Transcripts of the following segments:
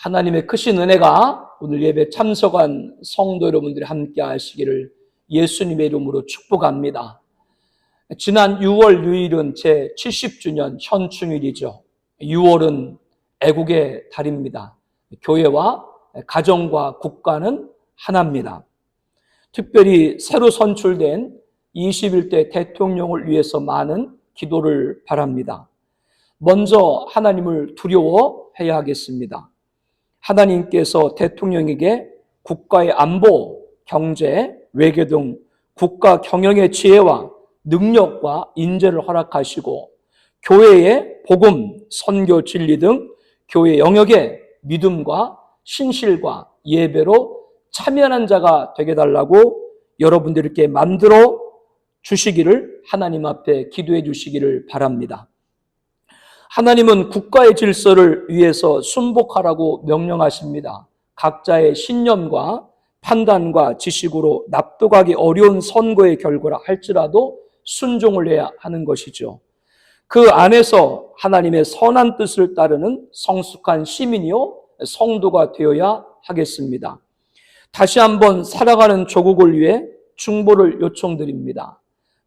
하나님의 크신 은혜가 오늘 예배 참석한 성도 여러분들이 함께 하시기를 예수님의 이름으로 축복합니다. 지난 6월 6일은 제 70주년 현충일이죠. 6월은 애국의 달입니다. 교회와 가정과 국가는 하나입니다. 특별히 새로 선출된 21대 대통령을 위해서 많은 기도를 바랍니다. 먼저 하나님을 두려워해야 하겠습니다. 하나님께서 대통령에게 국가의 안보, 경제, 외교 등 국가 경영의 지혜와 능력과 인재를 허락하시고 교회의 복음, 선교, 진리 등 교회 영역에 믿음과 신실과 예배로 참여하는 자가 되게 달라고 여러분들께 만들어 주시기를 하나님 앞에 기도해 주시기를 바랍니다. 하나님은 국가의 질서를 위해서 순복하라고 명령하십니다. 각자의 신념과 판단과 지식으로 납득하기 어려운 선거의 결과라 할지라도 순종을 해야 하는 것이죠. 그 안에서 하나님의 선한 뜻을 따르는 성숙한 시민이요 성도가 되어야 하겠습니다. 다시 한번 살아가는 조국을 위해 중보를 요청드립니다.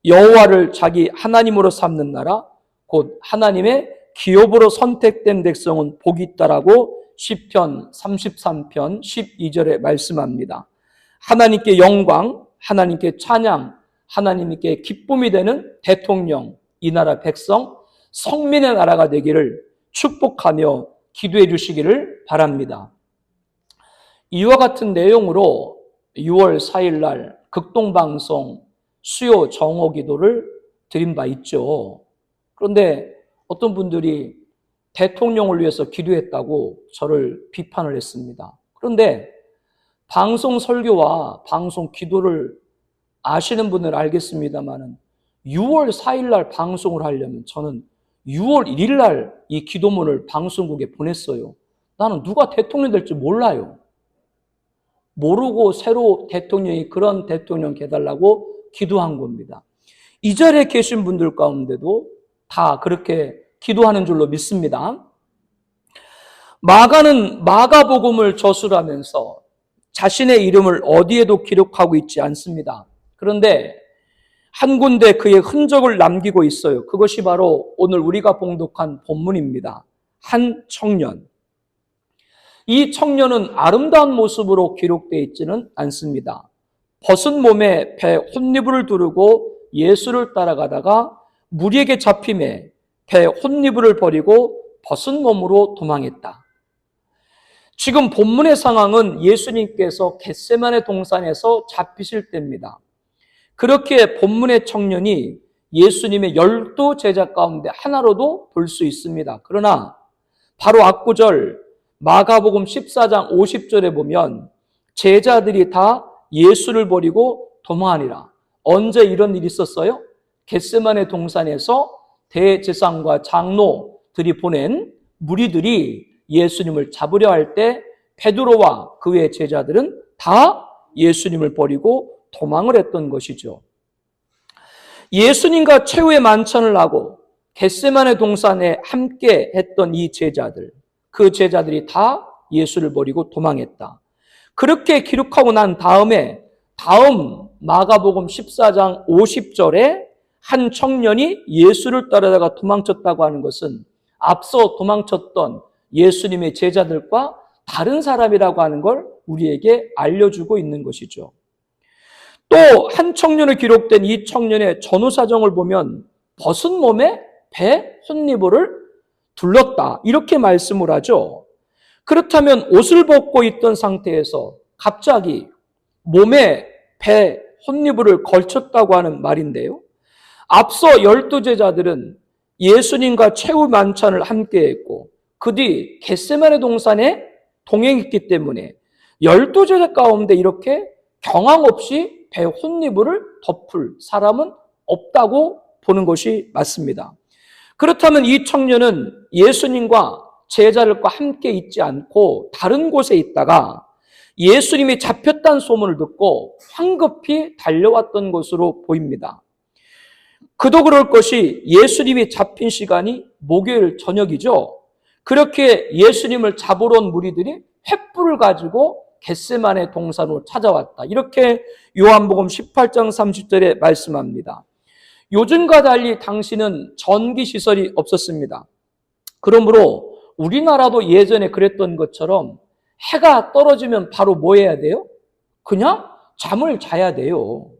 여호와를 자기 하나님으로 삼는 나라, 곧 하나님의 기업으로 선택된 백성은 복이 있다라고 시편 33편 12절에 말씀합니다. 하나님께 영광, 하나님께 찬양, 하나님께 기쁨이 되는 대통령, 이 나라 백성, 성민의 나라가 되기를 축복하며 기도해 주시기를 바랍니다. 이와 같은 내용으로 6월 4일 날 극동방송 수요 정오 기도를 드린 바 있죠. 그런데 어떤 분들이 대통령을 위해서 기도했다고 저를 비판을 했습니다. 그런데 방송 설교와 방송 기도를 아시는 분들은 알겠습니다만 6월 4일 날 방송을 하려면 저는 6월 1일 날 이 기도문을 방송국에 보냈어요. 나는 누가 대통령 될지 몰라요. 모르고 새로 대통령이 그런 대통령 해달라고 기도한 겁니다. 이 자리에 계신 분들 가운데도 다 그렇게 기도하는 줄로 믿습니다. 마가는 마가복음을 저술하면서 자신의 이름을 어디에도 기록하고 있지 않습니다. 그런데 한 군데 그의 흔적을 남기고 있어요. 그것이 바로 오늘 우리가 봉독한 본문입니다. 한 청년. 이 청년은 아름다운 모습으로 기록되어 있지는 않습니다. 벗은 몸에 배 혼니부를 두르고 예수를 따라가다가 무리에게 잡힘에 배 혼니부를 버리고 벗은 몸으로 도망했다. 지금 본문의 상황은 예수님께서 겟세마네 동산에서 잡히실 때입니다. 그렇게 본문의 청년이 예수님의 12 제자 가운데 하나로도 볼 수 있습니다. 그러나 바로 앞구절 마가복음 14장 50절에 보면 제자들이 다 예수를 버리고 도망하니라. 언제 이런 일이 있었어요? 겟세마네 동산에서 대제사장과 장로들이 보낸 무리들이 예수님을 잡으려 할 때 베드로와 그의 제자들은 다 예수님을 버리고 도망을 했던 것이죠. 예수님과 최후의 만찬을 하고 겟세마네 동산에 함께 했던 이 제자들, 그 제자들이 다 예수를 버리고 도망했다. 그렇게 기록하고 난 다음에 다음 마가복음 14장 50절에 한 청년이 예수를 따라다가 도망쳤다고 하는 것은 앞서 도망쳤던 예수님의 제자들과 다른 사람이라고 하는 걸 우리에게 알려주고 있는 것이죠. 또 한 청년을 기록된 이 청년의 전후 사정을 보면 벗은 몸에 배 혼니부를 둘렀다 이렇게 말씀을 하죠. 그렇다면 옷을 벗고 있던 상태에서 갑자기 몸에 배 혼니부를 걸쳤다고 하는 말인데요. 앞서 12 제자들은 예수님과 최후 만찬을 함께 했고 그 뒤 겟세마네 동산에 동행했기 때문에 12 제자 가운데 이렇게 경황 없이 배 혼니부를 덮을 사람은 없다고 보는 것이 맞습니다. 그렇다면 이 청년은 예수님과 제자들과 함께 있지 않고 다른 곳에 있다가 예수님이 잡혔다는 소문을 듣고 황급히 달려왔던 것으로 보입니다. 그도 그럴 것이 예수님이 잡힌 시간이 목요일 저녁이죠. 그렇게 예수님을 잡으러 온 무리들이 횃불을 가지고 겟세마네 동산으로 찾아왔다. 이렇게 요한복음 18장 30절에 말씀합니다. 요즘과 달리 당시는 전기시설이 없었습니다. 그러므로 우리나라도 예전에 그랬던 것처럼 해가 떨어지면 바로 뭐 해야 돼요? 그냥 잠을 자야 돼요.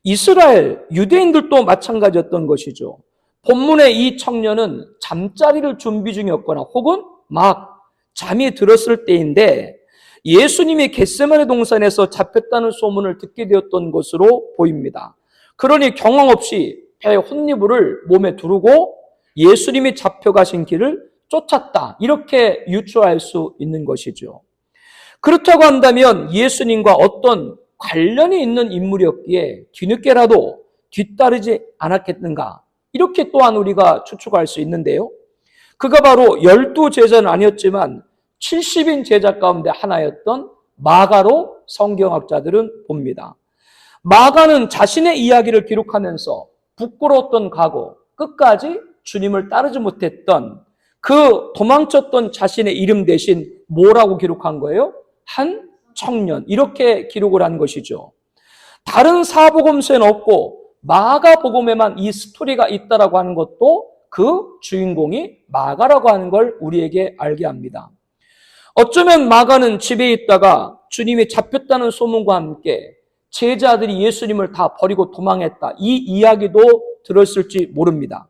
이스라엘, 유대인들도 마찬가지였던 것이죠. 본문의 이 청년은 잠자리를 준비 중이었거나 혹은 막 잠이 들었을 때인데 예수님이 겟세마네 동산에서 잡혔다는 소문을 듣게 되었던 것으로 보입니다. 그러니 경황 없이 배에 혼니부를 몸에 두르고 예수님이 잡혀가신 길을 쫓았다. 이렇게 유추할 수 있는 것이죠. 그렇다고 한다면 예수님과 어떤 관련이 있는 인물이었기에 뒤늦게라도 뒤따르지 않았겠는가? 이렇게 또한 우리가 추측할 수 있는데요. 그가 바로 12제자는 아니었지만 70인 제자 가운데 하나였던 마가로 성경학자들은 봅니다. 마가는 자신의 이야기를 기록하면서 부끄러웠던 각오, 끝까지 주님을 따르지 못했던 그 도망쳤던 자신의 이름 대신 뭐라고 기록한 거예요? 한 청년. 이렇게 기록을 한 것이죠. 다른 사복음서에는 없고 마가복음에만 이 스토리가 있다라고 하는 것도 그 주인공이 마가라고 하는 걸 우리에게 알게 합니다. 어쩌면 마가는 집에 있다가 주님이 잡혔다는 소문과 함께 제자들이 예수님을 다 버리고 도망했다. 이 이야기도 들었을지 모릅니다.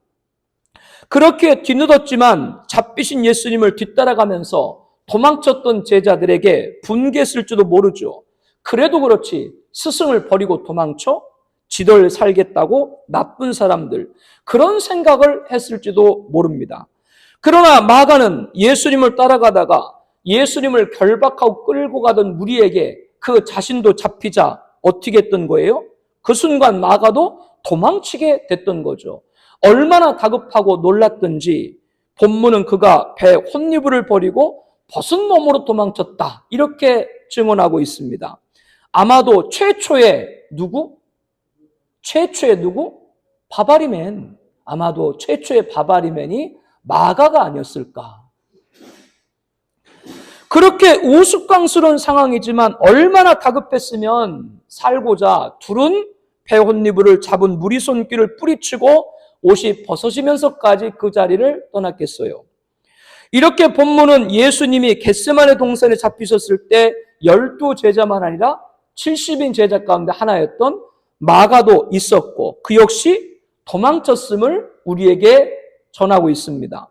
그렇게 뒤늦었지만 잡히신 예수님을 뒤따라가면서 도망쳤던 제자들에게 분개했을지도 모르죠. 그래도 그렇지 스승을 버리고 도망쳐 지들 살겠다고 나쁜 사람들, 그런 생각을 했을지도 모릅니다. 그러나 마가는 예수님을 따라가다가 예수님을 결박하고 끌고 가던 무리에게 그 자신도 잡히자 어떻게 했던 거예요? 그 순간 마가도 도망치게 됐던 거죠. 얼마나 다급하고 놀랐던지 본문은 그가 배에 혼니부를 버리고 벗은 몸으로 도망쳤다. 이렇게 증언하고 있습니다. 아마도 최초의 누구? 바바리맨. 아마도 최초의 바바리맨이 마가가 아니었을까. 그렇게 우스꽝스러운 상황이지만 얼마나 다급했으면 살고자 둘은 배 혼니부를 잡은 무리 손길을 뿌리치고 옷이 벗어지면서까지 그 자리를 떠났겠어요. 이렇게 본문은 예수님이 겟세마네 동산에 잡히셨을 때 12제자만 아니라 70인 제자 가운데 하나였던 마가도 있었고 그 역시 도망쳤음을 우리에게 전하고 있습니다.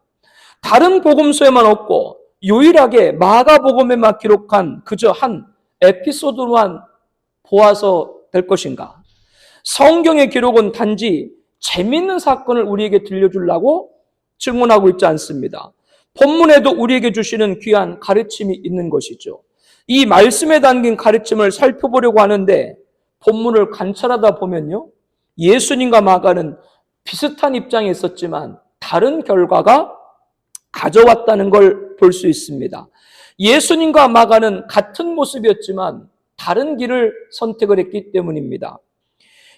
다른 복음서에만 없고 유일하게 마가복음에만 기록한 그저 한 에피소드만 보아서 될 것인가? 성경의 기록은 단지 재미있는 사건을 우리에게 들려주려고 증언하고 있지 않습니다. 본문에도 우리에게 주시는 귀한 가르침이 있는 것이죠. 이 말씀에 담긴 가르침을 살펴보려고 하는데 본문을 관찰하다 보면요, 예수님과 마가는 비슷한 입장에 있었지만 다른 결과가 가져왔다는 걸 볼 수 있습니다. 예수님과 마가는 같은 모습이었지만 다른 길을 선택을 했기 때문입니다.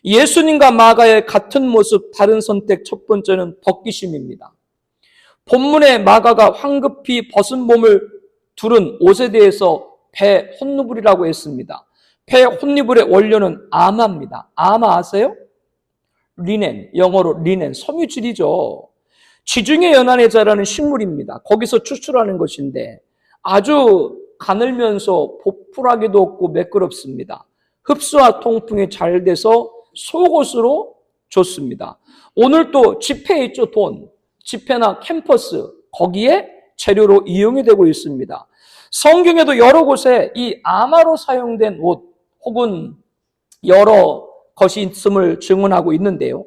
예수님과 마가의 같은 모습, 다른 선택 첫 번째는 벗기심입니다. 본문에 마가가 황급히 벗은 몸을 두른 옷에 대해서 배 혼니불이라고 했습니다. 배 혼니불의 원료는 아마입니다. 아마 아세요? 리넨, 영어로 리넨, 섬유질이죠. 지중해 연안에 자라는 식물입니다. 거기서 추출하는 것인데 아주 가늘면서 보풀하기도 없고 매끄럽습니다. 흡수와 통풍이 잘 돼서 속옷으로 좋습니다. 오늘 또 지폐 있죠, 돈. 지폐나 캠퍼스, 거기에 재료로 이용이 되고 있습니다. 성경에도 여러 곳에 이 아마로 사용된 옷 혹은 여러 것이 있음을 증언하고 있는데요.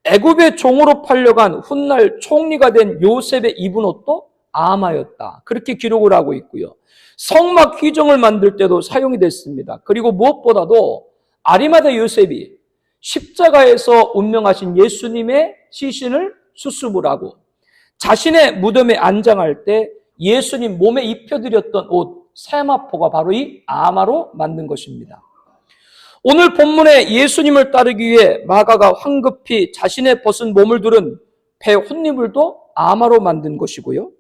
애굽의 종으로 팔려간 훗날 총리가 된 요셉의 입은 옷도 아마였다. 그렇게 기록을 하고 있고요. 성막 휘정을 만들 때도 사용이 됐습니다. 그리고 무엇보다도 아리마다 요셉이 십자가에서 운명하신 예수님의 시신을 수습을 하고 자신의 무덤에 안장할 때 예수님 몸에 입혀드렸던 옷 세마포가 바로 이 아마로 만든 것입니다. 오늘 본문에 예수님을 따르기 위해 마가가 황급히 자신의 벗은 몸을 두른 배 혼니불도 아마로 만든 것이고요.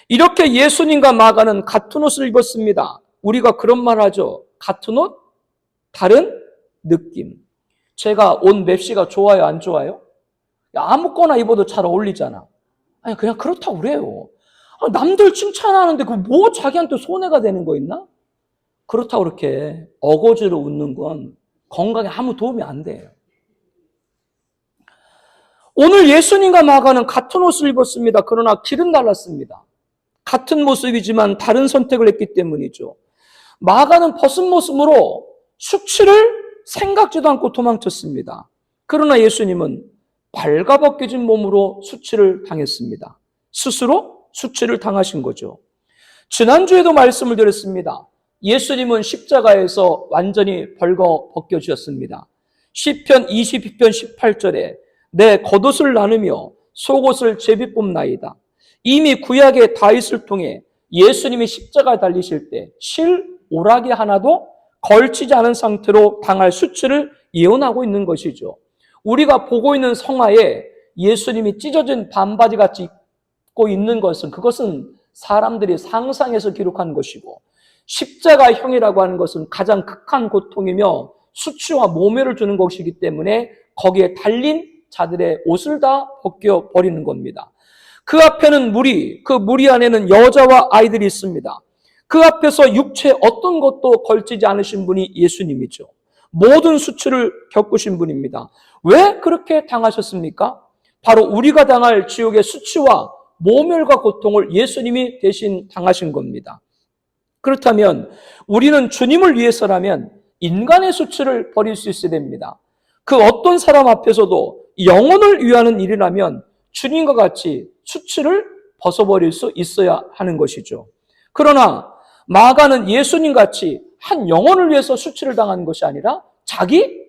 이렇게 예수님과 마가는 같은 옷을 입었습니다. 우리가 그런 말 하죠. 같은 옷, 다른 느낌. 제가 옷 맵시가 좋아요, 안 좋아요? 아무거나 입어도 잘 어울리잖아. 아니, 그냥 그렇다고 그래요. 남들 칭찬하는데 그 뭐 자기한테 손해가 되는 거 있나? 그렇다고 그렇게 어거지로 웃는 건 건강에 아무 도움이 안 돼요. 오늘 예수님과 마가는 같은 옷을 입었습니다. 그러나 길은 달랐습니다. 같은 모습이지만 다른 선택을 했기 때문이죠. 마가는 벗은 모습으로 수치를 생각지도 않고 도망쳤습니다. 그러나 예수님은 발가벗겨진 몸으로 수치를 당했습니다. 스스로 수치를 당하신 거죠. 지난주에도 말씀을 드렸습니다. 예수님은 십자가에서 완전히 벌거벗겨주셨습니다. 시편 22편 18절에 내 겉옷을 나누며 속옷을 제비 뽑나이다. 이미 구약의 다윗을 통해 예수님이 십자가에 달리실 때 실 오라기 하나도 걸치지 않은 상태로 당할 수치를 예언하고 있는 것이죠. 우리가 보고 있는 성화에 예수님이 찢어진 반바지 같이 입고 있는 것은 그것은 사람들이 상상해서 기록한 것이고 십자가형이라고 하는 것은 가장 극한 고통이며 수치와 모멸을 주는 것이기 때문에 거기에 달린 자들의 옷을 다 벗겨버리는 겁니다. 그 앞에는 무리, 그 무리 안에는 여자와 아이들이 있습니다. 그 앞에서 육체 어떤 것도 걸치지 않으신 분이 예수님이죠. 모든 수치를 겪으신 분입니다. 왜 그렇게 당하셨습니까? 바로 우리가 당할 지옥의 수치와 모멸과 고통을 예수님이 대신 당하신 겁니다. 그렇다면 우리는 주님을 위해서라면 인간의 수치를 버릴 수 있어야 됩니다. 그 어떤 사람 앞에서도 영혼을 위하는 일이라면 주님과 같이 수치를 벗어버릴 수 있어야 하는 것이죠. 그러나 마가는 예수님 같이 한 영혼을 위해서 수치를 당한 것이 아니라 자기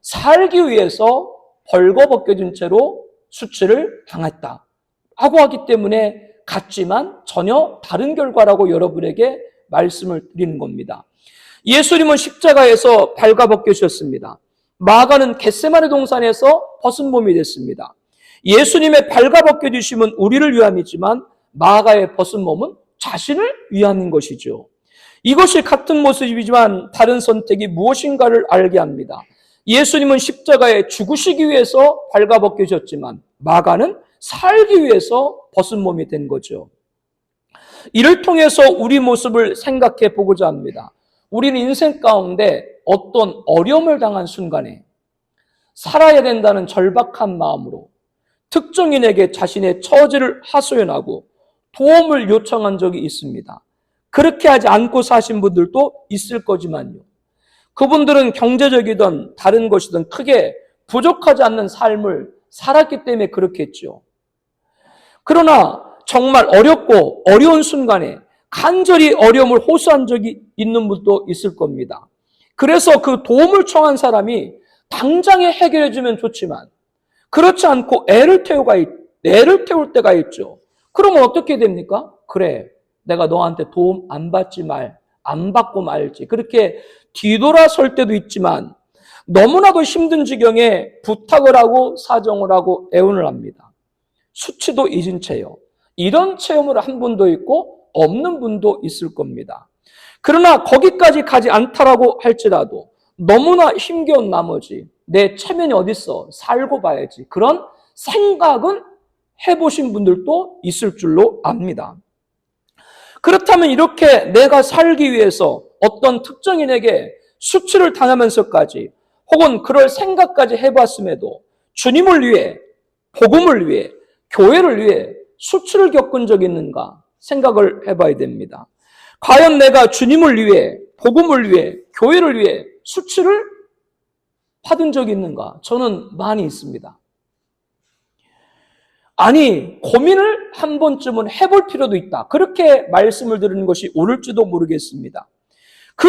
살기 위해서 벌거벗겨진 채로 수치를 당했다 하고 하기 때문에 같지만 전혀 다른 결과라고 여러분에게 말씀을 드리는 겁니다. 예수님은 십자가에서 발가벗겨주셨습니다. 마가는 겟세마네 동산에서 벗은 몸이 됐습니다. 예수님의 발가벗겨주심은 우리를 위함이지만 마가의 벗은 몸은 자신을 위함인 것이죠. 이것이 같은 모습이지만 다른 선택이 무엇인가를 알게 합니다. 예수님은 십자가에 죽으시기 위해서 발가벗겨주셨지만 마가는 살기 위해서 벗은 몸이 된 거죠. 이를 통해서 우리 모습을 생각해 보고자 합니다. 우리는 인생 가운데 어떤 어려움을 당한 순간에 살아야 된다는 절박한 마음으로 특정인에게 자신의 처지를 하소연하고 도움을 요청한 적이 있습니다. 그렇게 하지 않고 사신 분들도 있을 거지만요. 그분들은 경제적이든 다른 것이든 크게 부족하지 않는 삶을 살았기 때문에 그렇겠죠. 그러나 정말 어렵고 어려운 순간에 간절히 어려움을 호소한 적이 있는 분도 있을 겁니다. 그래서 그 도움을 청한 사람이 당장에 해결해 주면 좋지만 그렇지 않고 애를 태울 때가 있죠. 그러면 어떻게 됩니까? 그래, 내가 너한테 도움 안 받고 말지. 그렇게 뒤돌아설 때도 있지만 너무나도 힘든 지경에 부탁을 하고 사정을 하고 애원을 합니다. 수치도 잊은 채요. 이런 체험을 한 분도 있고 없는 분도 있을 겁니다. 그러나 거기까지 가지 않다라고 할지라도 너무나 힘겨운 나머지 내 체면이 어딨어? 살고 봐야지. 그런 생각은 해보신 분들도 있을 줄로 압니다. 그렇다면 이렇게 내가 살기 위해서 어떤 특정인에게 수치를 당하면서까지 혹은 그럴 생각까지 해봤음에도 주님을 위해, 복음을 위해, 교회를 위해 수치를 겪은 적이 있는가 생각을 해봐야 됩니다. 과연 내가 주님을 위해, 복음을 위해, 교회를 위해 수치를 받은 적이 있는가? 저는 많이 있습니다. 아니, 고민을 한 번쯤은 해볼 필요도 있다. 그렇게 말씀을 드리는 것이 옳을지도 모르겠습니다. 그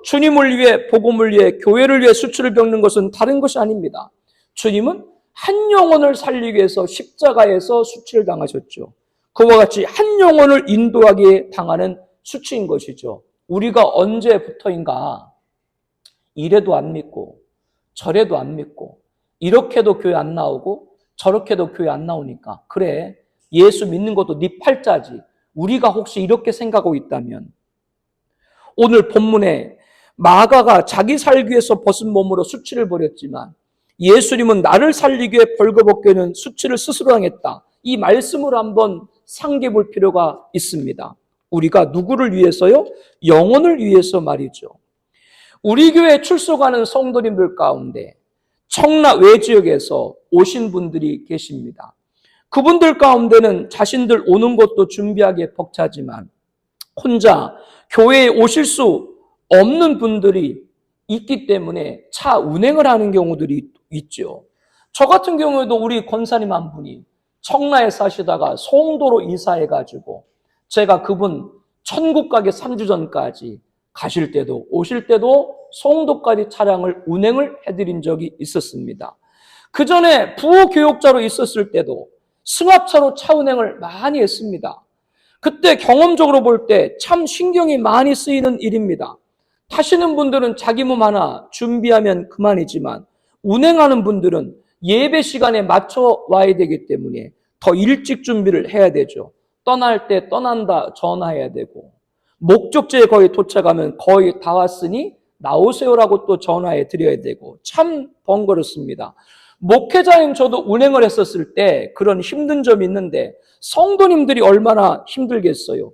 주님을 위해, 복음을 위해, 교회를 위해 수치를 겪는 것은 다른 것이 아닙니다. 주님은 한 영혼을 살리기 위해서 십자가에서 수치를 당하셨죠. 그와 같이 한 영혼을 인도하기에 당하는 수치인 것이죠. 우리가 언제부터인가 이래도 안 믿고 저래도 안 믿고 이렇게도 교회 안 나오고 저렇게도 교회 안 나오니까 그래, 예수 믿는 것도 네 팔자지. 우리가 혹시 이렇게 생각하고 있다면 오늘 본문에 마가가 자기 살기 위해서 벗은 몸으로 수치를 버렸지만 예수님은 나를 살리기 위해 벌거벗겨는 수치를 스스로 당했다. 이 말씀을 한번 상기해 볼 필요가 있습니다. 우리가 누구를 위해서요? 영혼을 위해서 말이죠. 우리 교회에 출석하는 성도님들 가운데 청라 외지역에서 오신 분들이 계십니다. 그분들 가운데는 자신들 오는 것도 준비하기에 벅차지만 혼자 교회에 오실 수 없는 분들이 있기 때문에 차 운행을 하는 경우들이 있죠. 저 같은 경우에도 우리 권사님 한 분이 청라에 사시다가 송도로 이사해가지고 제가 그분 천국 가기 3주 전까지 가실 때도 오실 때도 송도까지 차량을 운행을 해드린 적이 있었습니다. 그 전에 부교육자로 있었을 때도 승합차로 차 운행을 많이 했습니다. 그때 경험적으로 볼 때 참 신경이 많이 쓰이는 일입니다. 타시는 분들은 자기 몸 하나 준비하면 그만이지만 운행하는 분들은 예배 시간에 맞춰 와야 되기 때문에 더 일찍 준비를 해야 되죠. 떠날 때 떠난다 전화해야 되고 목적지에 거의 도착하면 거의 다 왔으니 나오세요라고 또 전화해 드려야 되고 참 번거롭습니다. 목회자인 저도 운행을 했었을 때 그런 힘든 점이 있는데 성도님들이 얼마나 힘들겠어요.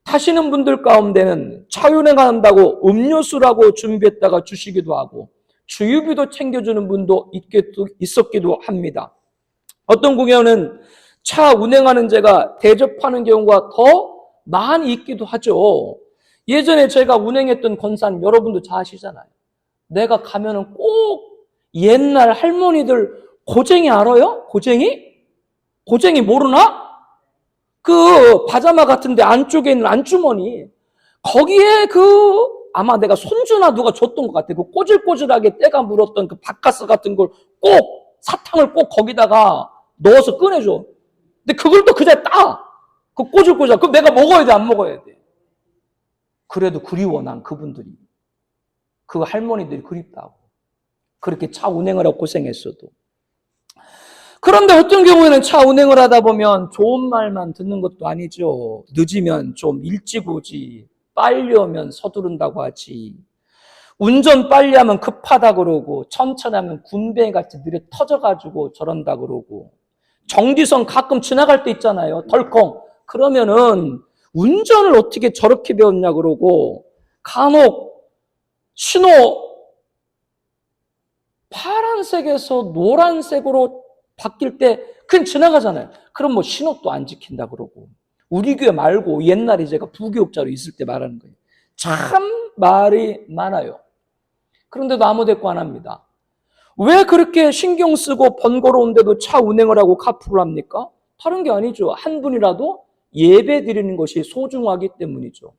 타시는 분들 가운데는 차 운행한다고 음료수라고 준비했다가 주시기도 하고 주유비도 챙겨주는 분도 있었기도 합니다. 어떤 공연은 차 운행하는 제가 대접하는 경우가 더 많이 있기도 하죠. 예전에 제가 운행했던 권사님 여러분도 잘 아시잖아요. 내가 가면은 꼭 옛날 할머니들 고쟁이 알아요? 고쟁이? 고쟁이 모르나? 그 파자마 같은데 안쪽에 있는 안주머니 거기에 아마 내가 손주나 누가 줬던 것 같아. 그 꼬질꼬질하게 때가 물었던 그 바카스 같은 걸 꼭 사탕을 꼭 거기다가 넣어서 꺼내줘. 근데 그걸 또 그냥 따. 그 꼬질꼬질. 그럼 내가 먹어야 돼, 안 먹어야 돼? 그래도 그리워, 난 그분들이. 그 할머니들이 그립다고. 그렇게 차 운행을 하고 고생했어도. 그런데 어떤 경우에는 차 운행을 하다 보면 좋은 말만 듣는 것도 아니죠. 늦으면 좀 일찍 오지. 빨리 오면 서두른다고 하지. 운전 빨리 하면 급하다 그러고 천천히 하면 군뱅이같이 느려 터져가지고 저런다 그러고 정지선 가끔 지나갈 때 있잖아요. 덜컹. 그러면은 운전을 어떻게 저렇게 배웠냐 그러고 간혹 신호 파란색에서 노란색으로 바뀔 때 그냥 지나가잖아요. 그럼 뭐 신호도 안 지킨다 그러고 우리 교회 말고 옛날에 제가 부교육자로 있을 때 말하는 거예요. 참 말이 많아요. 그런데도 아무 대꾸 안 합니다. 왜 그렇게 신경 쓰고 번거로운데도 차 운행을 하고 카풀을 합니까? 다른 게 아니죠. 한 분이라도 예배 드리는 것이 소중하기 때문이죠.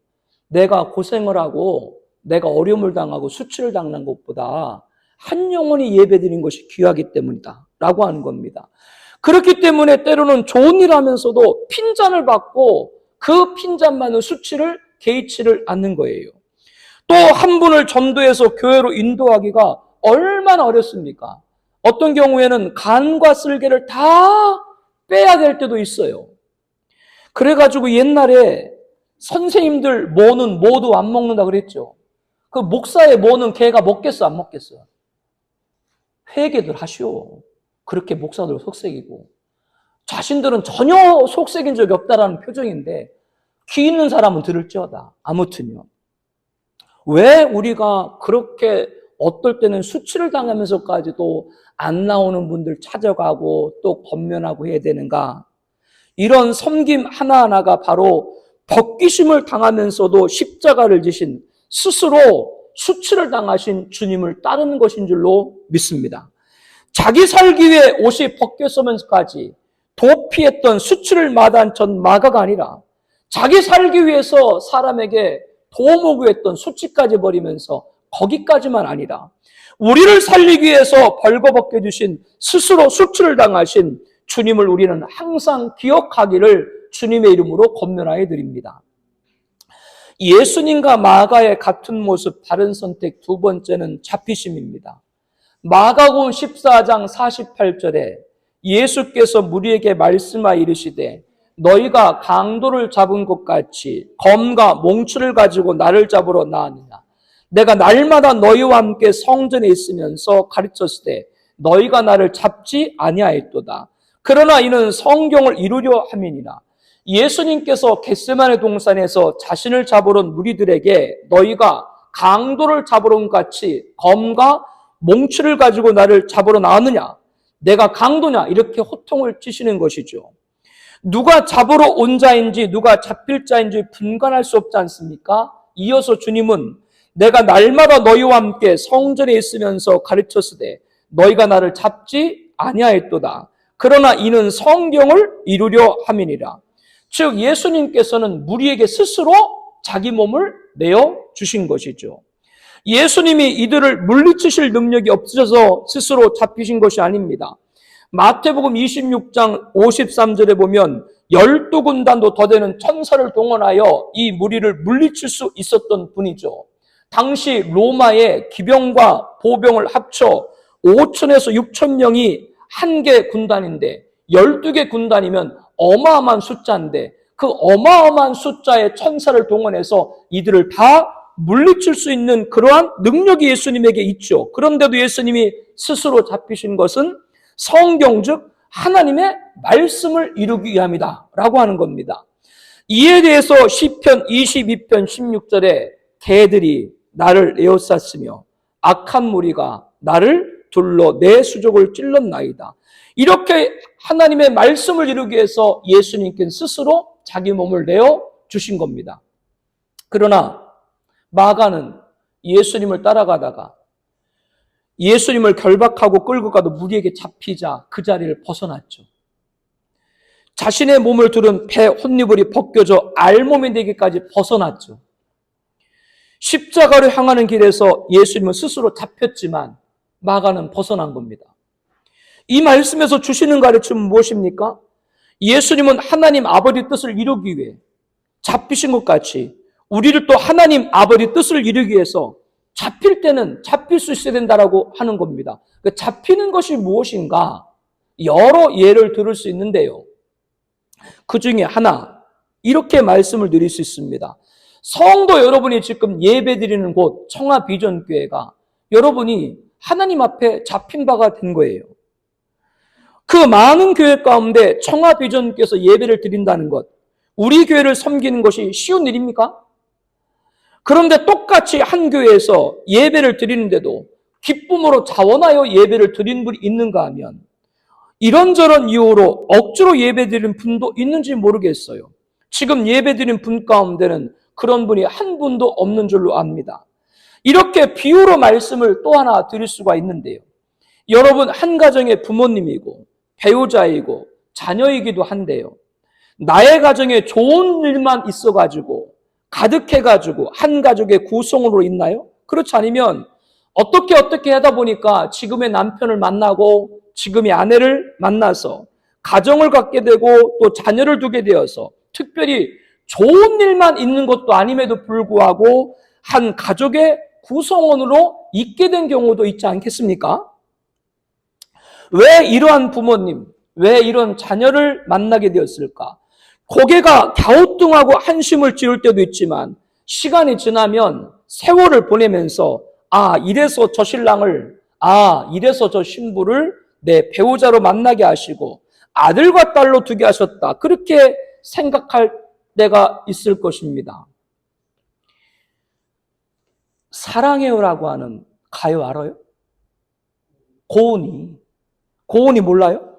내가 고생을 하고 내가 어려움을 당하고 수치를 당한 것보다 한 영혼이 예배 드리는 것이 귀하기 때문이다 라고 하는 겁니다. 그렇기 때문에 때로는 좋은 일 하면서도 핀잔을 받고 그 핀잔만은 수치를 개의치를 않는 거예요. 또 한 분을 전도해서 교회로 인도하기가 얼마나 어렵습니까? 어떤 경우에는 간과 쓸개를 다 빼야 될 때도 있어요. 그래가지고 옛날에 선생님들 뭐는 뭐도 안 먹는다 그랬죠. 그 목사의 뭐는 걔가 먹겠어 안 먹겠어? 회개들 하시오. 그렇게 목사들 속색이고 자신들은 전혀 속색인 적이 없다라는 표정인데 귀 있는 사람은 들을지어다. 아무튼요. 왜 우리가 그렇게 어떨 때는 수치를 당하면서까지도 안 나오는 분들 찾아가고 또 권면하고 해야 되는가? 이런 섬김 하나하나가 바로 벗기심을 당하면서도 십자가를 지신 스스로 수치를 당하신 주님을 따르는 것인 줄로 믿습니다. 자기 살기 위해 옷이 벗겼으면서까지 도피했던 수치를 마다한 전 마가가 아니라 자기 살기 위해서 사람에게 도움을 구했던 수치까지 버리면서 거기까지만 아니라 우리를 살리기 위해서 벌거벗겨 주신 스스로 수치를 당하신 주님을 우리는 항상 기억하기를 주님의 이름으로 권면하여 드립니다. 예수님과 마가의 같은 모습, 다른 선택 두 번째는 자피심입니다. 마가복음 14장 48절에 예수께서 무리에게 말씀하여 이르시되 너희가 강도를 잡은 것 같이 검과 몽추를 가지고 나를 잡으러 나왔느냐. 내가 날마다 너희와 함께 성전에 있으면서 가르쳤을 때 너희가 나를 잡지 아니하였도다. 그러나 이는 성경을 이루려 함이니라. 예수님께서 겟세마네 동산에서 자신을 잡으러 온 무리들에게 너희가 강도를 잡으러 온 같이 검과 몽추를 가지고 나를 잡으러 나왔느냐? 내가 강도냐? 이렇게 호통을 치시는 것이죠. 누가 잡으러 온 자인지 누가 잡힐 자인지 분간할 수 없지 않습니까? 이어서 주님은 내가 날마다 너희와 함께 성전에 있으면서 가르쳤으되 너희가 나를 잡지 아니하였도다. 그러나 이는 성경을 이루려 함이니라. 즉 예수님께서는 무리에게 스스로 자기 몸을 내어 주신 것이죠. 예수님이 이들을 물리치실 능력이 없으셔서 스스로 잡히신 것이 아닙니다. 마태복음 26장 53절에 보면 12군단도 더 되는 천사를 동원하여 이 무리를 물리칠 수 있었던 분이죠. 당시 로마의 기병과 보병을 합쳐 5천에서 6천 명이 한 개 군단인데 12개 군단이면 어마어마한 숫자인데 그 어마어마한 숫자의 천사를 동원해서 이들을 다 물리칠 수 있는 그러한 능력이 예수님에게 있죠. 그런데도 예수님이 스스로 잡히신 것은 성경 즉 하나님의 말씀을 이루기 위함이다 라고 하는 겁니다. 이에 대해서 시편 22편 16절에 개들이 나를 에워쌌으며 악한 무리가 나를 둘러 내 수족을 찔렀나이다. 이렇게 하나님의 말씀을 이루기 위해서 예수님께서 스스로 자기 몸을 내어 주신 겁니다. 그러나 마가는 예수님을 따라가다가 예수님을 결박하고 끌고 가도 무리에게 잡히자 그 자리를 벗어났죠. 자신의 몸을 두른 배 혼니불이 벗겨져 알몸이 되기까지 벗어났죠. 십자가를 향하는 길에서 예수님은 스스로 잡혔지만 마가는 벗어난 겁니다. 이 말씀에서 주시는 가르침은 무엇입니까? 예수님은 하나님 아버지 뜻을 이루기 위해 잡히신 것 같이 우리를 또 하나님 아버지 뜻을 이루기 위해서 잡힐 때는 잡힐 수 있어야 된다라고 하는 겁니다. 그 잡히는 것이 무엇인가? 여러 예를 들을 수 있는데요. 그 중에 하나, 이렇게 말씀을 드릴 수 있습니다. 성도 여러분이 지금 예배드리는 곳 청하비전교회가 여러분이 하나님 앞에 잡힌 바가 된 거예요. 그 많은 교회 가운데 청하비전교회에서 예배를 드린다는 것, 우리 교회를 섬기는 것이 쉬운 일입니까? 그런데 똑같이 한 교회에서 예배를 드리는데도 기쁨으로 자원하여 예배를 드리는 분이 있는가 하면 이런저런 이유로 억지로 예배 드리는 분도 있는지 모르겠어요. 지금 예배 드리는 분 가운데는 그런 분이 한 분도 없는 줄로 압니다. 이렇게 비유로 말씀을 또 하나 드릴 수가 있는데요. 여러분 한 가정의 부모님이고 배우자이고 자녀이기도 한데요. 나의 가정에 좋은 일만 있어가지고 가득해가지고 한 가족의 구성으로 있나요? 그렇지 않으면 어떻게 하다 보니까 지금의 남편을 만나고 지금의 아내를 만나서 가정을 갖게 되고 또 자녀를 두게 되어서 특별히 좋은 일만 있는 것도 아님에도 불구하고 한 가족의 구성원으로 있게 된 경우도 있지 않겠습니까? 왜 이러한 부모님, 왜 이런 자녀를 만나게 되었을까? 고개가 갸우뚱하고 한심을 지을 때도 있지만 시간이 지나면 세월을 보내면서 이래서 저 신랑을, 이래서 저 신부를 내 배우자로 만나게 하시고 아들과 딸로 두게 하셨다. 그렇게 생각할 때가 있을 것입니다. 사랑해요라고 하는 가요 알아요? 고은이 몰라요?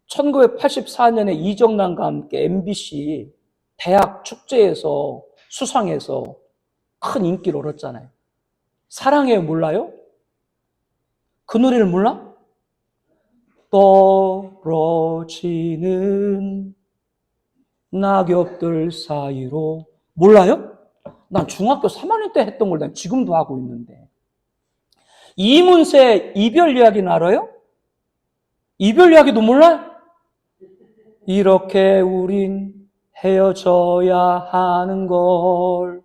1984년에 이정남과 함께 MBC 대학 축제에서 수상해서 큰 인기를 얻었잖아요. 사랑해요 몰라요? 그 노래를 몰라? 떨어지는 낙엽들 사이로 몰라요? 난 중학교 3학년 때 했던 걸 난 지금도 하고 있는데. 이문세 이별 이야기는 알아요? 이별 이야기도 몰라요? 이렇게 우린 헤어져야 하는 걸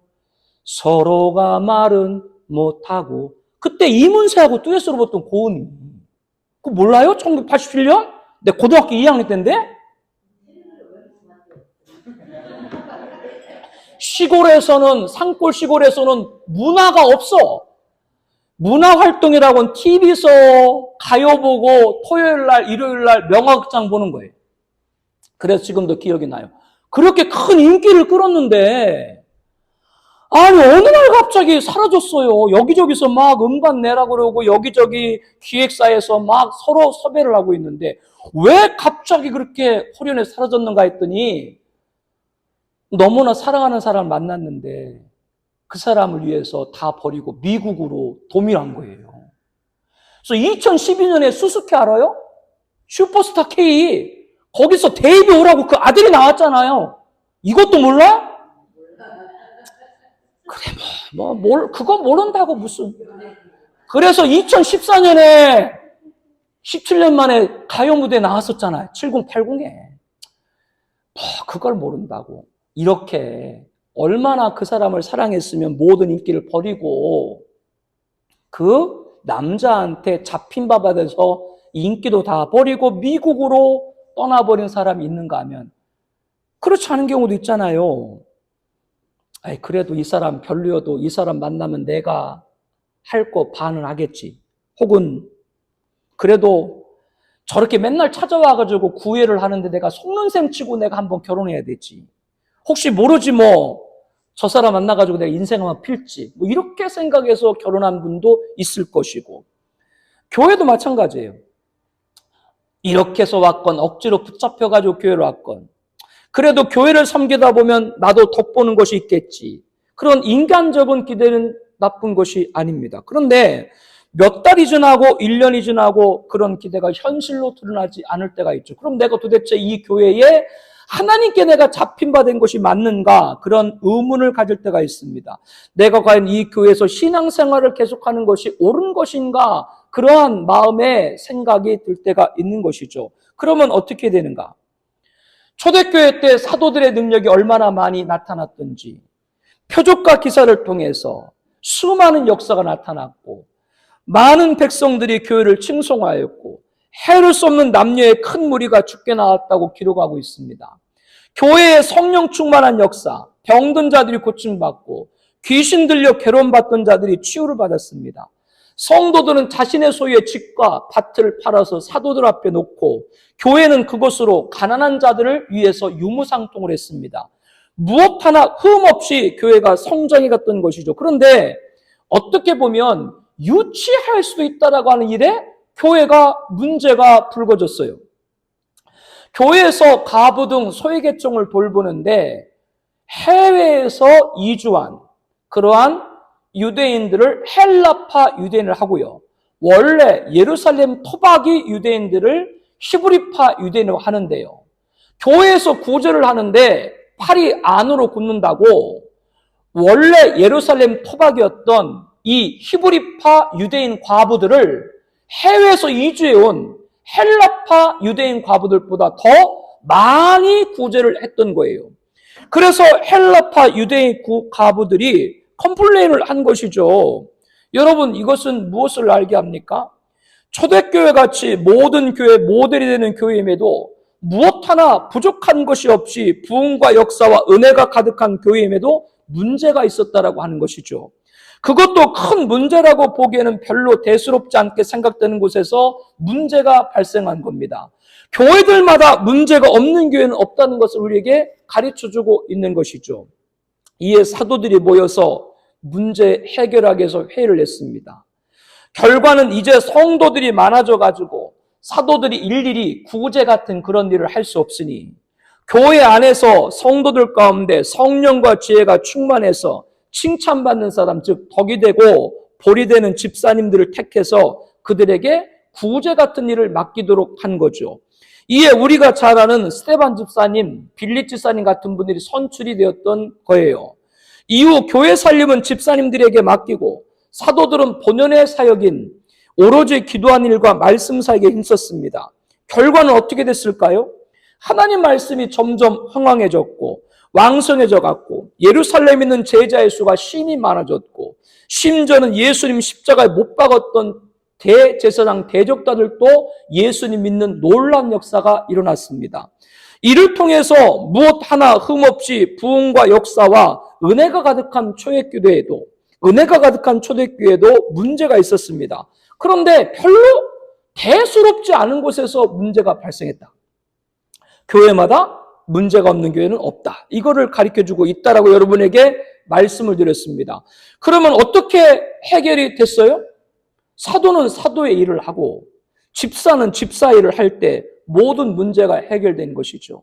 서로가 말은 못하고. 그때 이문세하고 듀엣으로 불렀던 고은이. 그거 몰라요? 1987년? 내 고등학교 2학년 때인데? 시골에서는, 산골 시골에서는 문화가 없어. 문화활동이라고는 TV에서 가요 보고 토요일 날, 일요일 날 명화극장 보는 거예요. 그래서 지금도 기억이 나요. 그렇게 큰 인기를 끌었는데, 아니, 어느 날 갑자기 사라졌어요. 여기저기서 막 음반 내라 그러고, 여기저기 기획사에서 막 서로 섭외를 하고 있는데, 왜 갑자기 그렇게 호련에 사라졌는가 했더니, 너무나 사랑하는 사람을 만났는데, 그 사람을 위해서 다 버리고 미국으로 도민한 거예요. 그래서 2012년에 수수께 알아요? 슈퍼스타 K. 거기서 데이비 오라고 그 아들이 나왔잖아요. 이것도 몰라? 그래, 그거 모른다고 무슨. 그래서 2014년에 17년 만에 가요 무대에 나왔었잖아요. 7080에. 그걸 모른다고. 이렇게 얼마나 그 사람을 사랑했으면 모든 인기를 버리고 그 남자한테 잡힌 바 받아서 인기도 다 버리고 미국으로 떠나버린 사람이 있는가 하면 그렇지 않은 경우도 있잖아요. 그래도 이 사람 별로여도 이 사람 만나면 내가 할 거 반은 하겠지. 혹은 그래도 저렇게 맨날 찾아와가지고 구애를 하는데 내가 속는 셈 치고 내가 한번 결혼해야 되지. 혹시 모르지 뭐 저 사람 만나가지고 내가 인생 한번 필지. 뭐 이렇게 생각해서 결혼한 분도 있을 것이고. 교회도 마찬가지예요. 이렇게 해서 왔건 억지로 붙잡혀가지고 교회로 왔건 그래도 교회를 섬기다 보면 나도 덕보는 것이 있겠지. 그런 인간적인 기대는 나쁜 것이 아닙니다. 그런데 몇 달이 지나고 1년이 지나고 그런 기대가 현실로 드러나지 않을 때가 있죠. 그럼 내가 도대체 이 교회에 하나님께 내가 잡힌 바 된 것이 맞는가? 그런 의문을 가질 때가 있습니다. 내가 과연 이 교회에서 신앙생활을 계속하는 것이 옳은 것인가? 그러한 마음의 생각이 들 때가 있는 것이죠. 그러면 어떻게 되는가? 초대교회 때 사도들의 능력이 얼마나 많이 나타났던지 표적과 기사를 통해서 수많은 역사가 나타났고 많은 백성들이 교회를 칭송하였고 해를 수 없는 남녀의 큰 무리가 죽게 나왔다고 기록하고 있습니다. 교회의 성령 충만한 역사, 병든 자들이 고침받고 귀신 들려 괴로움받던 자들이 치유를 받았습니다. 성도들은 자신의 소유의 집과 밭을 팔아서 사도들 앞에 놓고 교회는 그것으로 가난한 자들을 위해서 유무상통을 했습니다. 무엇 하나 흠 없이 교회가 성장해 갔던 것이죠. 그런데 어떻게 보면 유치할 수도 있다라고 하는 일에 교회가 문제가 불거졌어요. 교회에서 가부 등 소외계층을 돌보는데 해외에서 이주한 그러한 유대인들을 헬라파 유대인을 하고요. 원래 예루살렘 토박이 유대인들을 히브리파 유대인으로 하는데요. 교회에서 구제를 하는데 팔이 안으로 굳는다고 원래 예루살렘 토박이었던 이 히브리파 유대인 과부들을 해외에서 이주해온 헬라파 유대인 과부들보다 더 많이 구제를 했던 거예요. 그래서 헬라파 유대인 과부들이 컴플레인을 한 것이죠. 여러분 이것은 무엇을 알게 합니까? 초대교회 같이 모든 교회 모델이 되는 교회임에도 무엇 하나 부족한 것이 없이 부흥과 역사와 은혜가 가득한 교회임에도 문제가 있었다라고 하는 것이죠. 그것도 큰 문제라고 보기에는 별로 대수롭지 않게 생각되는 곳에서 문제가 발생한 겁니다. 교회들마다 문제가 없는 교회는 없다는 것을 우리에게 가르쳐주고 있는 것이죠. 이에 사도들이 모여서 문제 해결하기 위해서 회의를 했습니다. 결과는 이제 성도들이 많아져가지고 사도들이 일일이 구제 같은 그런 일을 할 수 없으니 교회 안에서 성도들 가운데 성령과 지혜가 충만해서 칭찬받는 사람, 즉 덕이 되고 볼이 되는 집사님들을 택해서 그들에게 구제 같은 일을 맡기도록 한 거죠. 이에 우리가 잘 아는 스테반 집사님, 빌립 집사님 같은 분들이 선출이 되었던 거예요. 이후 교회 살림은 집사님들에게 맡기고 사도들은 본연의 사역인 오로지 기도한 일과 말씀 사역에 힘썼습니다. 결과는 어떻게 됐을까요? 하나님 말씀이 점점 흥왕해졌고 왕성해져 갔고 예루살렘에 있는 제자의 수가 신이 많아졌고 심지어는 예수님 십자가에 못 박았던 대제사장 대적자들도 예수님 믿는 놀라운 역사가 일어났습니다. 이를 통해서 무엇 하나 흠없이 부흥과 역사와 은혜가 가득한 초대교회에도 문제가 있었습니다. 그런데 별로 대수롭지 않은 곳에서 문제가 발생했다. 교회마다 문제가 없는 교회는 없다. 이거를 가르쳐주고 있다라고 여러분에게 말씀을 드렸습니다. 그러면 어떻게 해결이 됐어요? 사도는 사도의 일을 하고 집사는 집사 일을 할 때 모든 문제가 해결된 것이죠.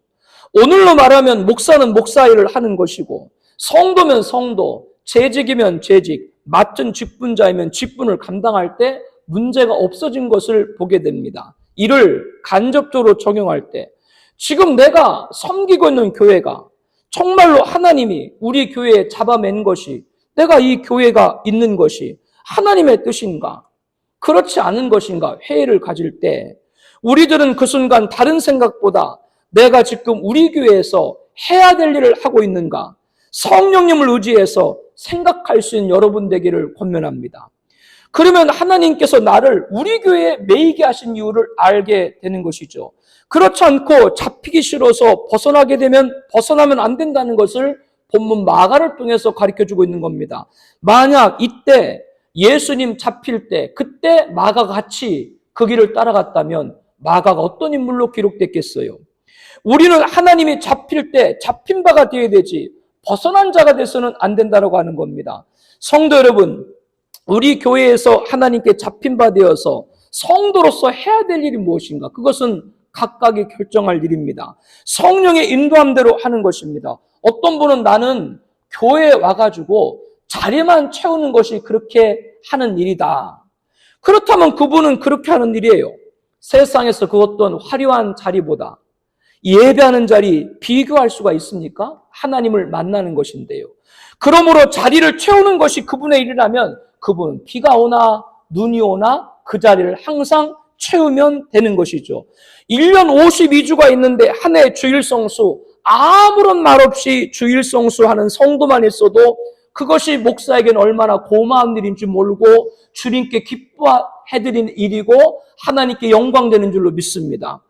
오늘로 말하면 목사는 목사 일을 하는 것이고 성도면 성도, 재직이면 재직, 맡은 직분자이면 직분을 감당할 때 문제가 없어진 것을 보게 됩니다. 이를 간접적으로 적용할 때 지금 내가 섬기고 있는 교회가 정말로 하나님이 우리 교회에 잡아맨 것이 내가 이 교회가 있는 것이 하나님의 뜻인가? 그렇지 않은 것인가? 회의를 가질 때 우리들은 그 순간 다른 생각보다 내가 지금 우리 교회에서 해야 될 일을 하고 있는가? 성령님을 의지해서 생각할 수 있는 여러분 되기를 권면합니다. 그러면 하나님께서 나를 우리 교회에 매이게 하신 이유를 알게 되는 것이죠. 그렇지 않고 잡히기 싫어서 벗어나면 안 된다는 것을 본문 마가를 통해서 가르쳐주고 있는 겁니다. 만약 이때 예수님 잡힐 때 그때 마가가 같이 그 길을 따라갔다면 마가가 어떤 인물로 기록됐겠어요? 우리는 하나님이 잡힐 때 잡힌 바가 되어야 되지 벗어난 자가 돼서는 안 된다고 하는 겁니다. 성도 여러분, 우리 교회에서 하나님께 잡힌 바 되어서 성도로서 해야 될 일이 무엇인가? 그것은 각각이 결정할 일입니다. 성령의 인도함대로 하는 것입니다. 어떤 분은 나는 교회에 와가지고 자리만 채우는 것이 그렇게 하는 일이다. 그렇다면 그분은 그렇게 하는 일이에요. 세상에서 그 어떤 화려한 자리보다 예배하는 자리 비교할 수가 있습니까? 하나님을 만나는 것인데요. 그러므로 자리를 채우는 것이 그분의 일이라면 그분은 비가 오나 눈이 오나 그 자리를 항상 채우면 되는 것이죠. 1년 52주가 있는데 한 해 주일성수 아무런 말 없이 주일성수 하는 성도만 있어도 그것이 목사에게는 얼마나 고마운 일인지 모르고 주님께 기뻐해드리는 일이고 하나님께 영광되는 줄로 믿습니다.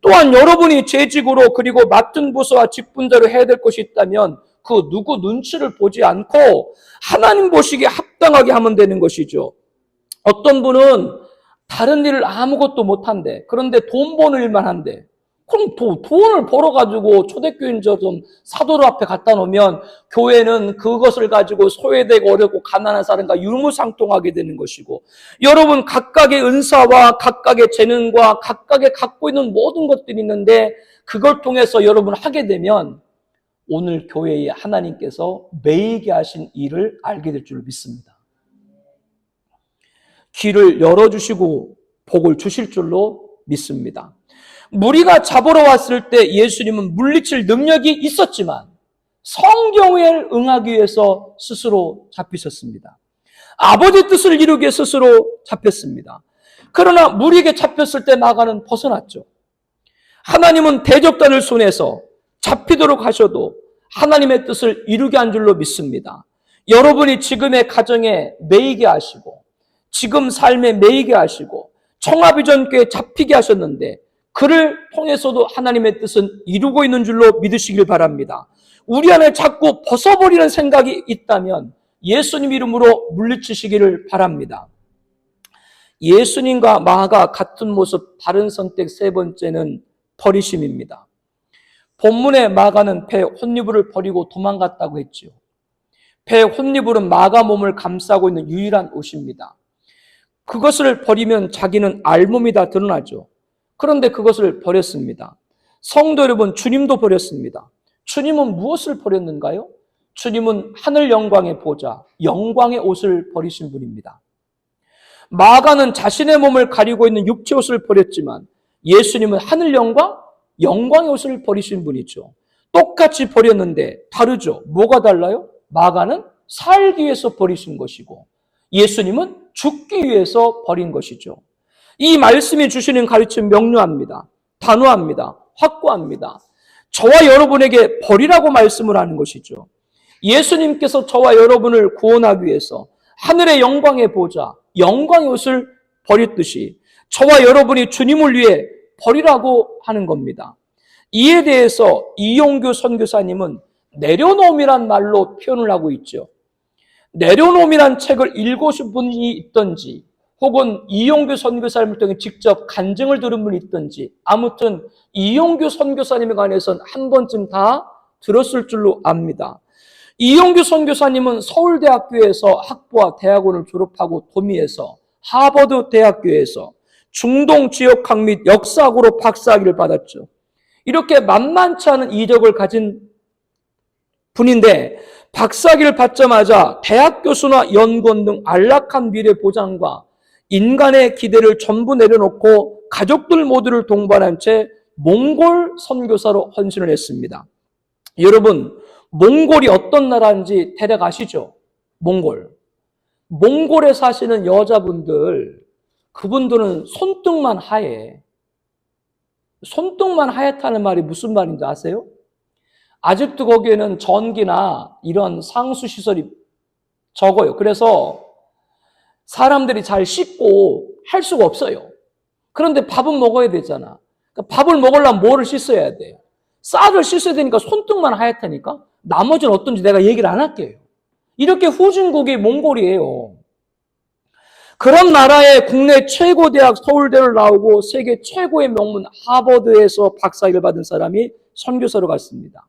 또한 여러분이 재직으로 그리고 맡은 부서와 직분자로 해야 될 것이 있다면 그 누구 눈치를 보지 않고 하나님 보시기에 합당하게 하면 되는 것이죠. 어떤 분은 다른 일을 아무것도 못한대. 그런데 돈 버는 일만 한대. 그럼 돈을 벌어가지고 초대교인처럼 사도로 앞에 갖다 놓으면 교회는 그것을 가지고 소외되고 어렵고 가난한 사람과 유무상통하게 되는 것이고 여러분 각각의 은사와 각각의 재능과 각각의 갖고 있는 모든 것들이 있는데 그걸 통해서 여러분 하게 되면 오늘 교회에 하나님께서 매이게 하신 일을 알게 될 줄 믿습니다. 길을 열어주시고 복을 주실 줄로 믿습니다. 무리가 잡으러 왔을 때 예수님은 물리칠 능력이 있었지만 성경에 응하기 위해서 스스로 잡히셨습니다. 아버지 뜻을 이루기 위해 스스로 잡혔습니다. 그러나 무리에게 잡혔을 때 마가는 벗어났죠. 하나님은 대적단을 손에서 잡히도록 하셔도 하나님의 뜻을 이루게 한 줄로 믿습니다. 여러분이 지금의 가정에 매이게 하시고 지금 삶에 매이게 하시고 청아비전교에 잡히게 하셨는데 그를 통해서도 하나님의 뜻은 이루고 있는 줄로 믿으시길 바랍니다. 우리 안에 자꾸 벗어버리는 생각이 있다면 예수님 이름으로 물리치시기를 바랍니다. 예수님과 마가 같은 모습 다른 선택 세 번째는 버리심입니다. 본문의 마가는 배 혼니불을 버리고 도망갔다고 했지요. 배 혼니불은 마가 몸을 감싸고 있는 유일한 옷입니다. 그것을 버리면 자기는 알몸이 다 드러나죠. 그런데 그것을 버렸습니다. 성도 여러분, 주님도 버렸습니다. 주님은 무엇을 버렸는가요? 주님은 하늘 영광의 보좌, 영광의 옷을 버리신 분입니다. 마가는 자신의 몸을 가리고 있는 육체 옷을 버렸지만 예수님은 하늘 영광, 영광의 옷을 버리신 분이죠. 똑같이 버렸는데 다르죠. 뭐가 달라요? 마가는 살기 위해서 버리신 것이고 예수님은 죽기 위해서 버린 것이죠. 이 말씀이 주시는 가르침 명료합니다. 단호합니다. 확고합니다. 저와 여러분에게 버리라고 말씀을 하는 것이죠. 예수님께서 저와 여러분을 구원하기 위해서 하늘의 영광의 보좌, 영광의 옷을 버렸듯이 저와 여러분이 주님을 위해 버리라고 하는 겁니다. 이에 대해서 이용규 선교사님은 내려놓음이란 말로 표현을 하고 있죠. 내려놓음이란 책을 읽으신 분이 있던지 혹은 이용규 선교사님을 통해 직접 간증을 들은 분이 있던지 아무튼 이용규 선교사님에 관해서는 한 번쯤 다 들었을 줄로 압니다. 이용규 선교사님은 서울대학교에서 학부와 대학원을 졸업하고 도미에서 하버드 대학교에서 중동 지역학 및 역사학으로 박사학위를 받았죠. 이렇게 만만치 않은 이력을 가진 분인데 박사학위를 받자마자 대학 교수나 연구원 등 안락한 미래 보장과 인간의 기대를 전부 내려놓고 가족들 모두를 동반한 채 몽골 선교사로 헌신을 했습니다. 여러분, 몽골이 어떤 나라인지 대략 아시죠? 몽골에 사시는 여자분들, 그분들은 손등만 하얘. 손등만 하얗다는 말이 무슨 말인지 아세요? 아직도 거기에는 전기나 이런 상수시설이 적어요. 그래서 사람들이 잘 씻고 할 수가 없어요. 그런데 밥은 먹어야 되잖아. 그러니까 밥을 먹으려면 뭐를 씻어야 돼요? 쌀을 씻어야 되니까 손등만 하얗다니까? 나머지는 어떤지 내가 얘기를 안 할게요. 이렇게 후진국이 몽골이에요. 그런 나라의 국내 최고 대학 서울대를 나오고 세계 최고의 명문 하버드에서 박사학위를 받은 사람이 선교사로 갔습니다.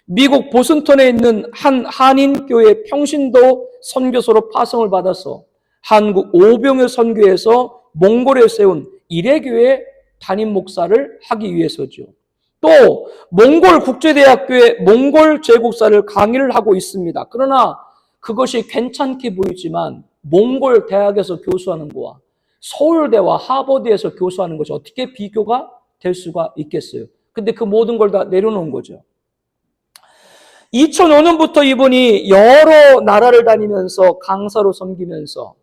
미국 보스턴에 있는 한 한인교회 평신도 선교사로 파송을 받아서 한국 오병의 선교에서 몽골에 세운 이레교회 담임 목사를 하기 위해서죠. 또 몽골 국제대학교에 몽골 제국사를 강의를 하고 있습니다. 그러나 그것이 괜찮게 보이지만 몽골 대학에서 교수하는 거와 서울대와 하버드에서 교수하는 것이 어떻게 비교가 될 수가 있겠어요? 근데 그 모든 걸 다 내려놓은 거죠. 2005년부터 이분이 여러 나라를 다니면서 강사로 섬기면서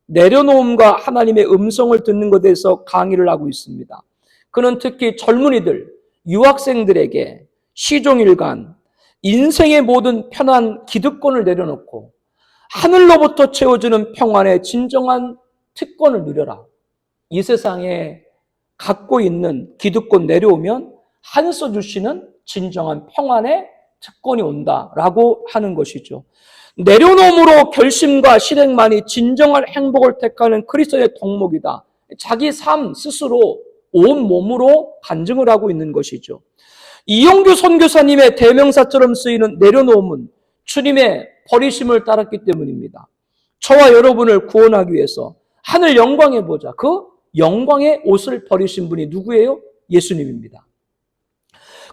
내려놓음과 하나님의 음성을 듣는 것에 대해서 강의를 하고 있습니다. 그는 특히 젊은이들, 유학생들에게 시종일관 인생의 모든 편한 기득권을 내려놓고 하늘로부터 채워주는 평안의 진정한 특권을 누려라. 이 세상에 갖고 있는 기득권 내려오면 하늘에서 주시는 진정한 평안의 특권이 온다라고 하는 것이죠. 내려놓음으로 결심과 실행만이 진정한 행복을 택하는 그리스도의 덕목이다. 자기 삶 스스로 온 몸으로 간증을 하고 있는 것이죠. 이용규 선교사님의 대명사처럼 쓰이는 내려놓음은 주님의 버리심을 따랐기 때문입니다. 저와 여러분을 구원하기 위해서 하늘 영광에 보자. 그 영광의 옷을 버리신 분이 누구예요? 예수님입니다.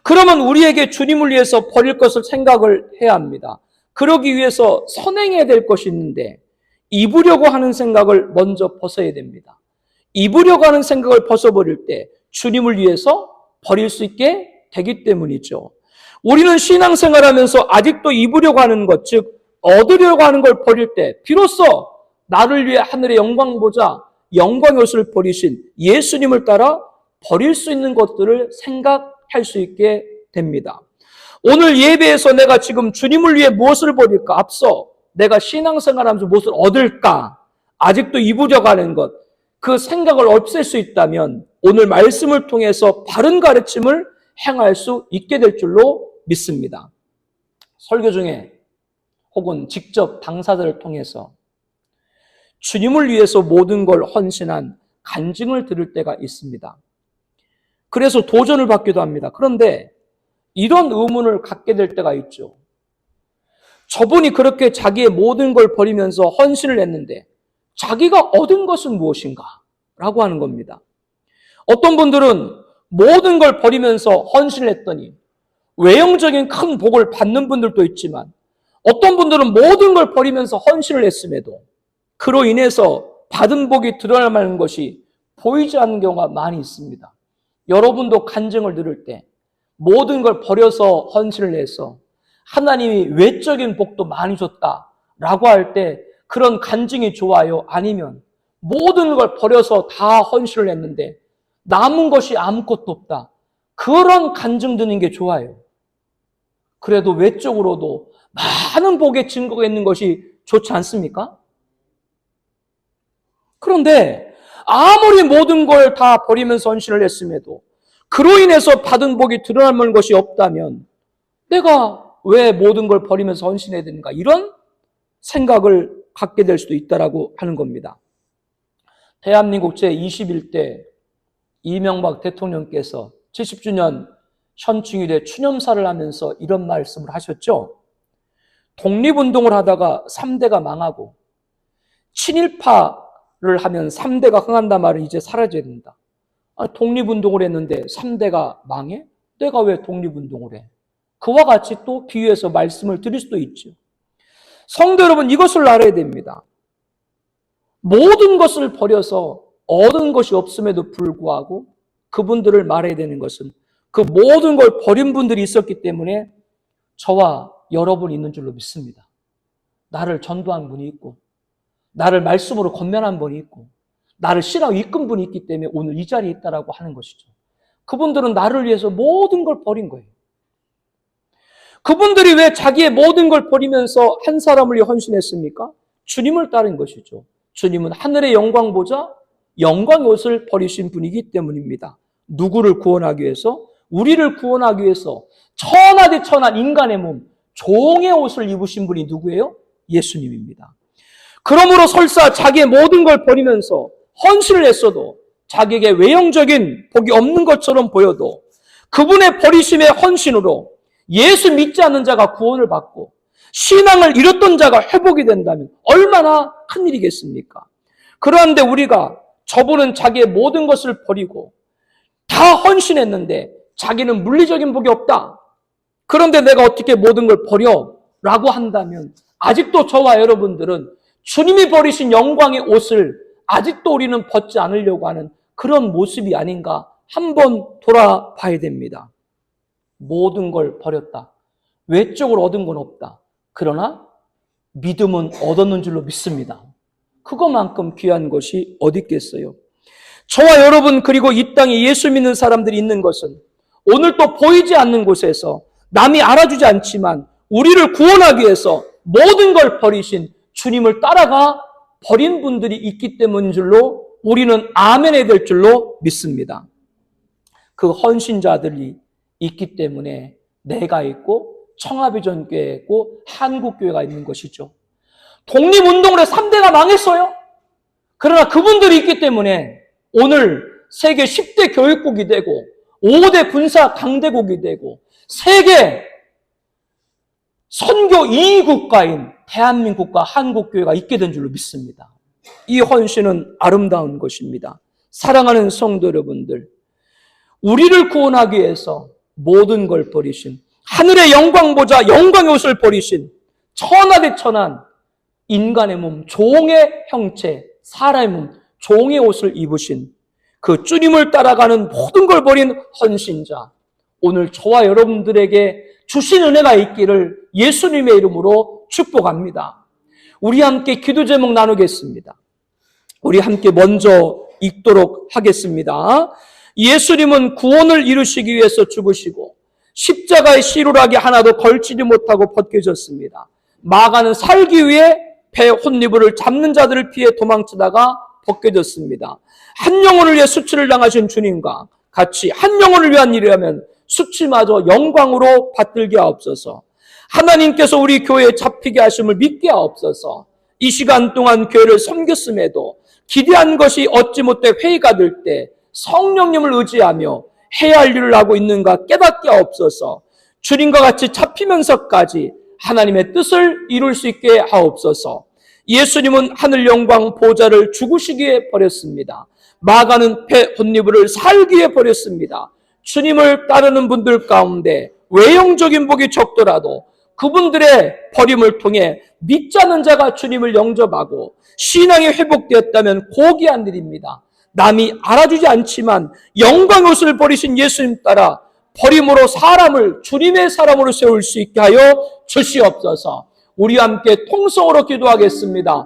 그러면 우리에게 주님을 위해서 버릴 것을 생각을 해야 합니다. 그러기 위해서 선행해야 될 것이 있는데 입으려고 하는 생각을 먼저 벗어야 됩니다. 입으려고 하는 생각을 벗어버릴 때 주님을 위해서 버릴 수 있게 되기 때문이죠. 우리는 신앙생활하면서 아직도 입으려고 하는 것, 즉 얻으려고 하는 걸 버릴 때 비로소 나를 위해 하늘의 영광 보자 영광의 옷을 버리신 예수님을 따라 버릴 수 있는 것들을 생각할 수 있게 됩니다. 오늘 예배에서 내가 지금 주님을 위해 무엇을 버릴까? 앞서 내가 신앙생활하면서 무엇을 얻을까? 아직도 입으려고 하는 것, 그 생각을 없앨 수 있다면 오늘 말씀을 통해서 바른 가르침을 행할 수 있게 될 줄로 믿습니다. 설교 중에 혹은 직접 당사자를 통해서 주님을 위해서 모든 걸 헌신한 간증을 들을 때가 있습니다. 그래서 도전을 받기도 합니다. 그런데 이런 의문을 갖게 될 때가 있죠. 저분이 그렇게 자기의 모든 걸 버리면서 헌신을 했는데 자기가 얻은 것은 무엇인가? 라고 하는 겁니다. 어떤 분들은 모든 걸 버리면서 헌신을 했더니 외형적인 큰 복을 받는 분들도 있지만 어떤 분들은 모든 걸 버리면서 헌신을 했음에도 그로 인해서 받은 복이 드러날 만한 것이 보이지 않는 경우가 많이 있습니다. 여러분도 간증을 들을 때 모든 걸 버려서 헌신을 해서 하나님이 외적인 복도 많이 줬다라고 할 때 그런 간증이 좋아요? 아니면 모든 걸 버려서 다 헌신을 했는데 남은 것이 아무것도 없다. 그런 간증 듣는 게 좋아요. 그래도 외적으로도 많은 복의 증거가 있는 것이 좋지 않습니까? 그런데 아무리 모든 걸 다 버리면서 헌신을 했음에도 그로 인해서 받은 복이 드러나는 것이 없다면 내가 왜 모든 걸 버리면서 헌신해야 되는가? 이런 생각을 갖게 될 수도 있다라고 하는 겁니다. 대한민국 제21대 이명박 대통령께서 70주년 현충일에 추념사를 하면서 이런 말씀을 하셨죠. 독립운동을 하다가 3대가 망하고 친일파를 하면 3대가 흥한단 말은 이제 사라져야 된다. 독립운동을 했는데 3대가 망해? 내가 왜 독립운동을 해? 그와 같이 또 비유해서 말씀을 드릴 수도 있죠. 성도 여러분, 이것을 알아야 됩니다. 모든 것을 버려서 얻은 것이 없음에도 불구하고 그분들을 말해야 되는 것은 그 모든 걸 버린 분들이 있었기 때문에 저와 여러분이 있는 줄로 믿습니다. 나를 전도한 분이 있고 나를 말씀으로 권면한 분이 있고 나를 신앙 이끈 분이 있기 때문에 오늘 이 자리에 있다라고 하는 것이죠. 그분들은 나를 위해서 모든 걸 버린 거예요. 그분들이 왜 자기의 모든 걸 버리면서 한 사람을 위해 헌신했습니까? 주님을 따른 것이죠. 주님은 하늘의 영광 보자 영광의 옷을 버리신 분이기 때문입니다. 누구를 구원하기 위해서? 우리를 구원하기 위해서 천하대천한 인간의 몸, 종의 옷을 입으신 분이 누구예요? 예수님입니다. 그러므로 설사 자기의 모든 걸 버리면서 헌신을 했어도 자기에게 외형적인 복이 없는 것처럼 보여도 그분의 버리심의 헌신으로 예수 믿지 않는 자가 구원을 받고 신앙을 잃었던 자가 회복이 된다면 얼마나 큰일이겠습니까? 그런데 우리가 저분은 자기의 모든 것을 버리고 다 헌신했는데 자기는 물리적인 복이 없다. 그런데 내가 어떻게 모든 걸 버려? 라고 한다면 아직도 저와 여러분들은 주님이 버리신 영광의 옷을 아직도 우리는 벗지 않으려고 하는 그런 모습이 아닌가 한번 돌아봐야 됩니다. 모든 걸 버렸다. 외적으로 얻은 건 없다. 그러나 믿음은 얻었는 줄로 믿습니다. 그것만큼 귀한 것이 어디 있겠어요? 저와 여러분 그리고 이 땅에 예수 믿는 사람들이 있는 것은 오늘 또 보이지 않는 곳에서 남이 알아주지 않지만 우리를 구원하기 위해서 모든 걸 버리신 주님을 따라가 버린 분들이 있기 때문인 줄로 우리는 아멘해야 될 줄로 믿습니다. 그 헌신자들이 있기 때문에 내가 있고 청아비전교회 있고 한국교회가 있는 것이죠. 독립운동을 해서 3대가 망했어요. 그러나 그분들이 있기 때문에 오늘 세계 10대 교육국이 되고 5대 군사 강대국이 되고 세계 선교 2위 국가인 대한민국과 한국교회가 있게 된 줄로 믿습니다. 이 헌신은 아름다운 것입니다. 사랑하는 성도 여러분들, 우리를 구원하기 위해서 모든 걸 버리신 하늘의 영광 보자 영광의 옷을 버리신 천하대천한 인간의 몸, 종의 형체, 사람의 몸, 종의 옷을 입으신 그 주님을 따라가는 모든 걸 버린 헌신자, 오늘 저와 여러분들에게 주신 은혜가 있기를 예수님의 이름으로 축복합니다. 우리 함께 기도 제목 나누겠습니다. 우리 함께 먼저 읽도록 하겠습니다. 예수님은 구원을 이루시기 위해서 죽으시고 십자가의 씨루라기 하나도 걸치지 못하고 벗겨졌습니다. 마가는 살기 위해 배 혼니부를 잡는 자들을 피해 도망치다가 벗겨졌습니다. 한 영혼을 위해 수치를 당하신 주님과 같이 한 영혼을 위한 일이라면 수치마저 영광으로 받들게 하옵소서. 하나님께서 우리 교회에 잡히게 하심을 믿게 하옵소서. 이 시간 동안 교회를 섬겼음에도 기대한 것이 얻지 못해 회의가 될 때 성령님을 의지하며 해야 할 일을 하고 있는가 깨닫게 하옵소서. 주님과 같이 잡히면서까지 하나님의 뜻을 이룰 수 있게 하옵소서. 예수님은 하늘 영광 보좌를 죽으시기에 버렸습니다. 마가는 배 혼니부를 살기에 버렸습니다. 주님을 따르는 분들 가운데 외형적인 복이 적더라도 그분들의 버림을 통해 믿지 않는 자가 주님을 영접하고 신앙이 회복되었다면 고귀한 일입니다. 남이 알아주지 않지만 영광의 옷을 버리신 예수님 따라 버림으로 사람을 주님의 사람으로 세울 수 있게 하여 주시옵소서. 우리와 함께 통성으로 기도하겠습니다.